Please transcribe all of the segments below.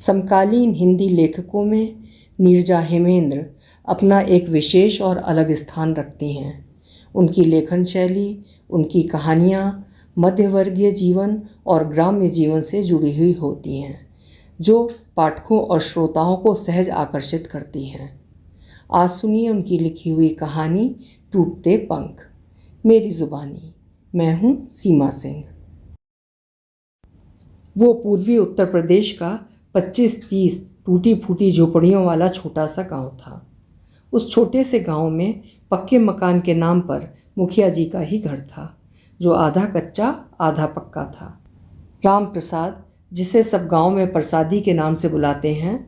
समकालीन हिंदी लेखकों में नीरजा हेमेंद्र अपना एक विशेष और अलग स्थान रखती हैं। उनकी लेखन शैली, उनकी कहानियाँ मध्यवर्गीय जीवन और ग्राम्य जीवन से जुड़ी हुई होती हैं, जो पाठकों और श्रोताओं को सहज आकर्षित करती हैं। आज सुनिए उनकी लिखी हुई कहानी टूटते पंख। मेरी ज़ुबानी। मैं हूँ सीमा सिंह। वो पूर्वी उत्तर प्रदेश का 25-30 टूटी फूटी झोपड़ियों वाला छोटा सा गांव था। उस छोटे से गांव में पक्के मकान के नाम पर मुखिया जी का ही घर था, जो आधा कच्चा आधा पक्का था। राम प्रसाद, जिसे सब गांव में प्रसादी के नाम से बुलाते हैं,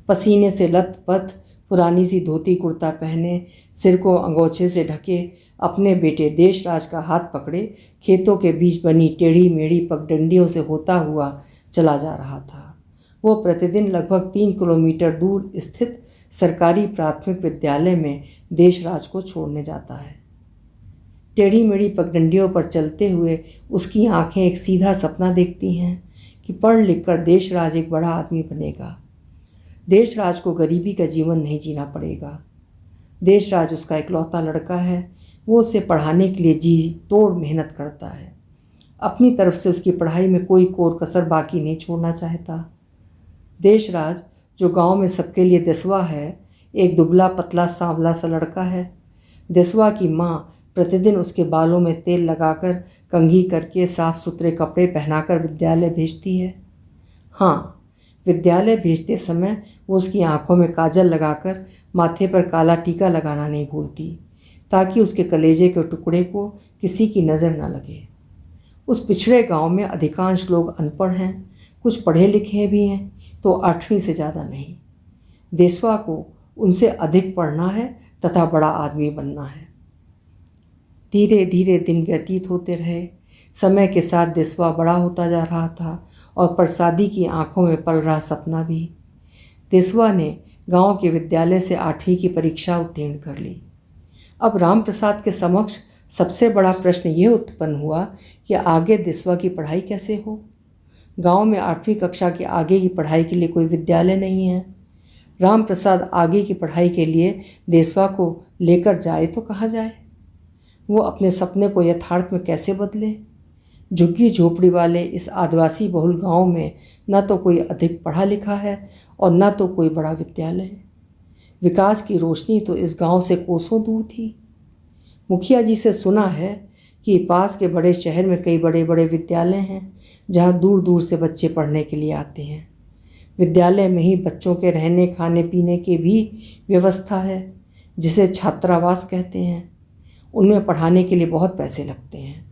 पसीने से लथपथ, पुरानी सी धोती कुर्ता पहने, सिर को अंगोछे से ढके, अपने बेटे देशराज का हाथ पकड़े खेतों के बीच बनी टेढ़ी मेढ़ी पगडंडियों से होता हुआ चला जा रहा था। वो प्रतिदिन लगभग 3 किलोमीटर दूर स्थित सरकारी प्राथमिक विद्यालय में देशराज को छोड़ने जाता है। टेढ़ी मेढ़ी पगडंडियों पर चलते हुए उसकी आंखें एक सीधा सपना देखती हैं कि पढ़ लिख कर देशराज एक बड़ा आदमी बनेगा। देशराज को गरीबी का जीवन नहीं जीना पड़ेगा। देशराज उसका इकलौता लड़का है। वो उसे पढ़ाने के लिए जी तोड़ मेहनत करता है। अपनी तरफ से उसकी पढ़ाई में कोई कोर कसर बाकी नहीं छोड़ना चाहता। देशराज, जो गांव में सबके लिए देसवा है, एक दुबला पतला सांवला सा लड़का है। देसवा की माँ प्रतिदिन उसके बालों में तेल लगाकर, कंघी करके, साफ सुथरे कपड़े पहनाकर विद्यालय भेजती है। हाँ, विद्यालय भेजते समय वो उसकी आंखों में काजल लगाकर, माथे पर काला टीका लगाना नहीं भूलती, ताकि उसके कलेजे के टुकड़े को किसी की नज़र न लगे। उस पिछड़े गांव में अधिकांश लोग अनपढ़ हैं, कुछ पढ़े लिखे भी हैं, तो 8वीं से ज़्यादा नहीं। देसवा को उनसे अधिक पढ़ना है तथा बड़ा आदमी बनना है। धीरे धीरे दिन व्यतीत होते रहे। समय के साथ देसवा बड़ा होता जा रहा था और प्रसादी की आंखों में पल रहा सपना भी। देसवा ने गांव के विद्यालय से 8वीं की परीक्षा उत्तीर्ण कर ली। अब राम प्रसाद के समक्ष सबसे बड़ा प्रश्न ये उत्पन्न हुआ कि आगे देसवा की पढ़ाई कैसे हो। गांव में 8वीं कक्षा के आगे की पढ़ाई के लिए कोई विद्यालय नहीं है। राम प्रसाद आगे की पढ़ाई के लिए देसवा को लेकर जाए तो कहाँ जाए। वो अपने सपने को यथार्थ में कैसे बदले। झुग्गी झोपड़ी वाले इस आदिवासी बहुल गांव में न तो कोई अधिक पढ़ा लिखा है और न तो कोई बड़ा विद्यालय। विकास की रोशनी तो इस गांव से कोसों दूर थी। मुखिया जी से सुना है कि पास के बड़े शहर में कई बड़े बड़े विद्यालय हैं, जहां दूर दूर से बच्चे पढ़ने के लिए आते हैं। विद्यालय में ही बच्चों के रहने खाने पीने की भी व्यवस्था है, जिसे छात्रावास कहते हैं। उनमें पढ़ाने के लिए बहुत पैसे लगते हैं।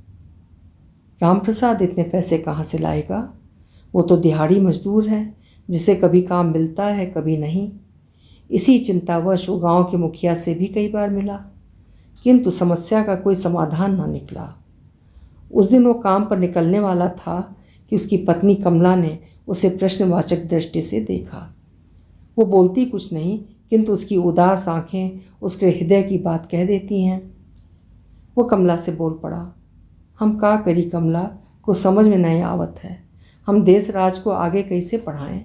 राम प्रसाद इतने पैसे कहाँ से लाएगा। वो तो दिहाड़ी मजदूर है, जिसे कभी काम मिलता है कभी नहीं। इसी चिंतावश वो गांव के मुखिया से भी कई बार मिला, किंतु समस्या का कोई समाधान न निकला। उस दिन वो काम पर निकलने वाला था कि उसकी पत्नी कमला ने उसे प्रश्नवाचक दृष्टि से देखा। वो बोलती कुछ नहीं, किंतु उसकी उदास आंखें उसके हृदय की बात कह देती हैं। वो कमला से बोल पड़ा, हम का करी कमला, को समझ में नहीं आवत है। हम देशराज को आगे कैसे पढ़ाएं।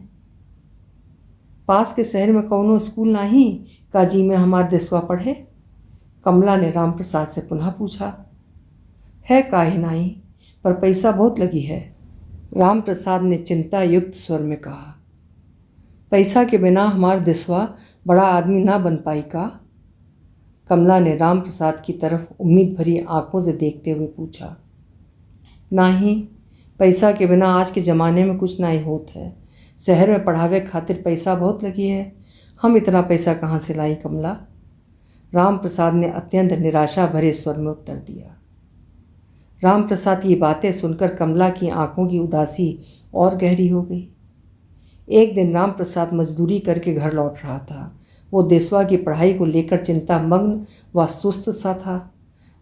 पास के शहर में कौनो स्कूल नहीं काजी में हमार देसवा पढ़े। कमला ने राम प्रसाद से पुनः पूछा। है काहे नहीं, पर पैसा बहुत लगी है। राम प्रसाद ने चिंता युक्त स्वर में कहा। पैसा के बिना हमार देसवा बड़ा आदमी ना बन पाई का। कमला ने राम प्रसाद की तरफ उम्मीद भरी आंखों से देखते हुए पूछा। नहीं, पैसा के बिना आज के ज़माने में कुछ नहीं होत है। शहर में पढ़ावे खातिर पैसा बहुत लगी है। हम इतना पैसा कहाँ से लाई कमला। राम प्रसाद ने अत्यंत निराशा भरे स्वर में उत्तर दिया। राम प्रसाद की बातें सुनकर कमला की आंखों की उदासी और गहरी हो गई। एक दिन राम प्रसाद मजदूरी करके घर लौट रहा था। वो देसवा की पढ़ाई को लेकर चिंतामग्न व सुस्त सा था।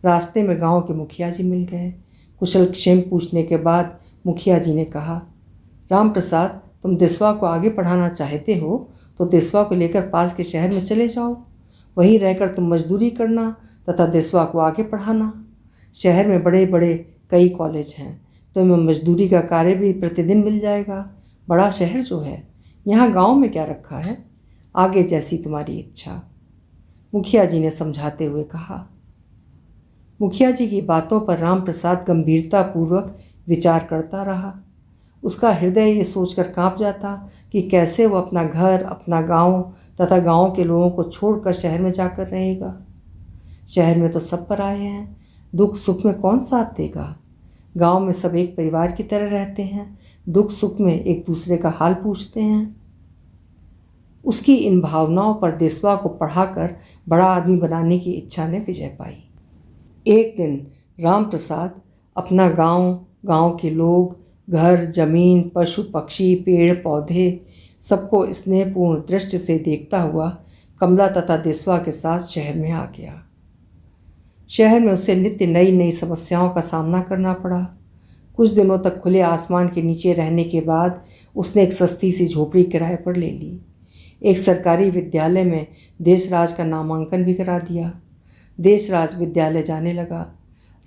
रास्ते में गांव के मुखिया जी मिल गए। कुशल क्षेम पूछने के बाद मुखिया जी ने कहा, राम प्रसाद, तुम देसवा को आगे पढ़ाना चाहते हो तो देसवा को लेकर पास के शहर में चले जाओ। वहीं रहकर तुम मजदूरी करना तथा देसवा को आगे पढ़ाना। शहर में बड़े बड़े कई कॉलेज हैं, तुम्हें मजदूरी का कार्य भी प्रतिदिन मिल जाएगा। बड़ा शहर जो है, यहाँ गांव में क्या रखा है, आगे जैसी तुम्हारी इच्छा, मुखिया जी ने समझाते हुए कहा। मुखिया जी की बातों पर राम प्रसाद गंभीरतापूर्वक विचार करता रहा। उसका हृदय ये सोचकर कांप जाता कि कैसे वो अपना घर, अपना गांव तथा गांव के लोगों को छोड़कर शहर में जाकर रहेगा। शहर में तो सब पराए हैं, दुख सुख में कौन साथ देगा। गांव में सब एक परिवार की तरह रहते हैं, दुख सुख में एक दूसरे का हाल पूछते हैं। उसकी इन भावनाओं पर देसवा को पढ़ाकर बड़ा आदमी बनाने की इच्छा ने विजय पाई। एक दिन राम प्रसाद अपना गांव, गांव के लोग, घर, जमीन, पशु पक्षी, पेड़ पौधे सबको स्नेहपूर्ण दृष्टि से देखता हुआ कमला तथा देसवा के साथ शहर में आ गया। शहर में उसे नित्य नई नई समस्याओं का सामना करना पड़ा। कुछ दिनों तक खुले आसमान के नीचे रहने के बाद उसने एक सस्ती सी झोपड़ी किराए पर ले ली। एक सरकारी विद्यालय में देशराज का नामांकन भी करा दिया। देशराज विद्यालय जाने लगा।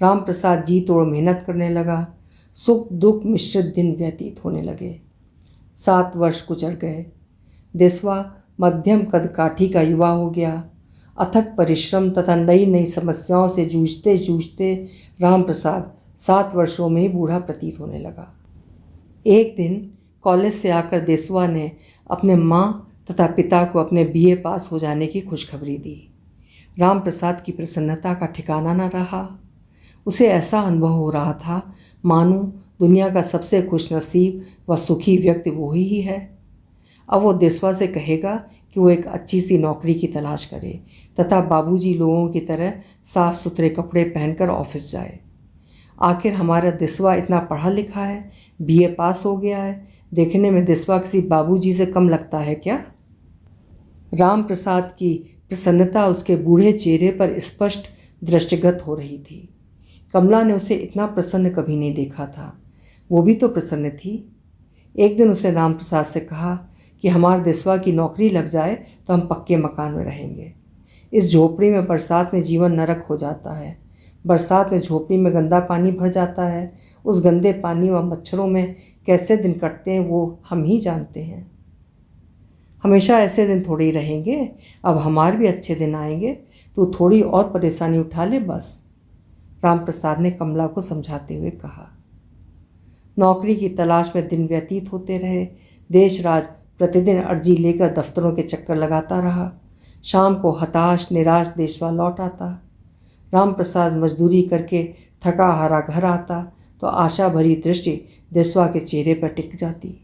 राम प्रसाद जी तोड़ मेहनत करने लगा। सुख दुख मिश्रित दिन व्यतीत होने लगे। 7 वर्ष गुजर गए। देसवा मध्यम कद काठी का युवा हो गया। अथक परिश्रम तथा नई नई समस्याओं से जूझते जूझते राम प्रसाद 7 वर्षों में ही बूढ़ा प्रतीत होने लगा। एक दिन कॉलेज से आकर देसवा ने अपने माँ तथा पिता को अपने बीए पास हो जाने की खुशखबरी दी। राम प्रसाद की प्रसन्नता का ठिकाना न रहा। उसे ऐसा अनुभव हो रहा था मानो दुनिया का सबसे खुशनसीब व सुखी व्यक्ति वो ही है। अब वो देसवा से कहेगा कि वो एक अच्छी सी नौकरी की तलाश करे तथा बाबूजी लोगों की तरह साफ सुथरे कपड़े पहनकर ऑफिस जाए। आखिर हमारा देसवा इतना पढ़ा लिखा है, बीए पास हो गया है, देखने में देसवा किसी बाबूजी से कम लगता है क्या? राम प्रसाद की प्रसन्नता उसके बूढ़े चेहरे पर स्पष्ट दृष्टिगत हो रही थी। कमला ने उसे इतना प्रसन्न कभी नहीं देखा था। वो भी तो प्रसन्न थी। एक दिन उसने राम प्रसाद से कहा कि हमारे देसवा की नौकरी लग जाए तो हम पक्के मकान में रहेंगे। इस झोपड़ी में बरसात में जीवन नरक हो जाता है। बरसात में झोपड़ी में गंदा पानी भर जाता है। उस गंदे पानी व मच्छरों में कैसे दिन कटते हैं वो हम ही जानते हैं। हमेशा ऐसे दिन थोड़ी रहेंगे, अब हमारे भी अच्छे दिन आएंगे, तो थोड़ी और परेशानी उठा ले बस, राम प्रसाद ने कमला को समझाते हुए कहा। नौकरी की तलाश में दिन व्यतीत होते रहे। देशराज प्रतिदिन अर्जी लेकर दफ्तरों के चक्कर लगाता रहा। शाम को हताश निराश देसवा लौट आता। राम प्रसाद मजदूरी करके थका हारा घर आता तो आशा भरी दृष्टि देसवा के चेहरे पर टिक जाती।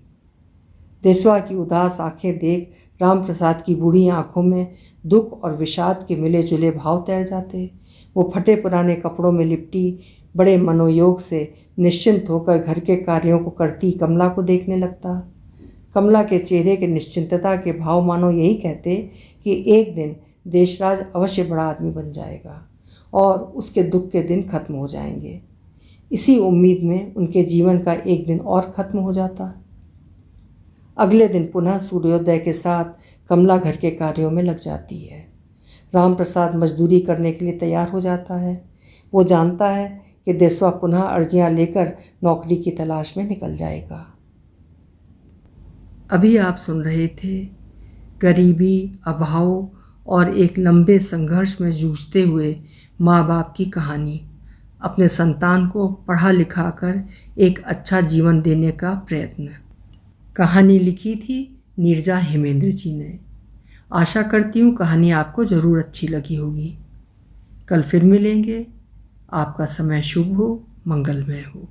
देसवा की उदास आंखें देख राम प्रसाद की बूढ़ी आंखों में दुख और विषाद के मिले जुले भाव तैर जाते। वो फटे पुराने कपड़ों में लिपटी बड़े मनोयोग से निश्चिंत होकर घर के कार्यों को करती कमला को देखने लगता। कमला के चेहरे के निश्चिंतता के भाव मानो यही कहते कि एक दिन देशराज अवश्य बड़ा आदमी बन जाएगा और उसके दुख के दिन खत्म हो जाएंगे। इसी उम्मीद में उनके जीवन का एक दिन और खत्म हो जाता। अगले दिन पुनः सूर्योदय के साथ कमला घर के कार्यों में लग जाती है। राम प्रसाद मजदूरी करने के लिए तैयार हो जाता है। वो जानता है कि देसवा पुनः अर्जियां लेकर नौकरी की तलाश में निकल जाएगा। अभी आप सुन रहे थे गरीबी, अभाव और एक लंबे संघर्ष में जूझते हुए माँ बाप की कहानी, अपने संतान को पढ़ा लिखा कर एक अच्छा जीवन देने का प्रयत्न। कहानी लिखी थी नीरजा हेमेंद्र जी ने। आशा करती हूँ कहानी आपको ज़रूर अच्छी लगी होगी। कल फिर मिलेंगे। आपका समय शुभ हो, मंगलमय हो।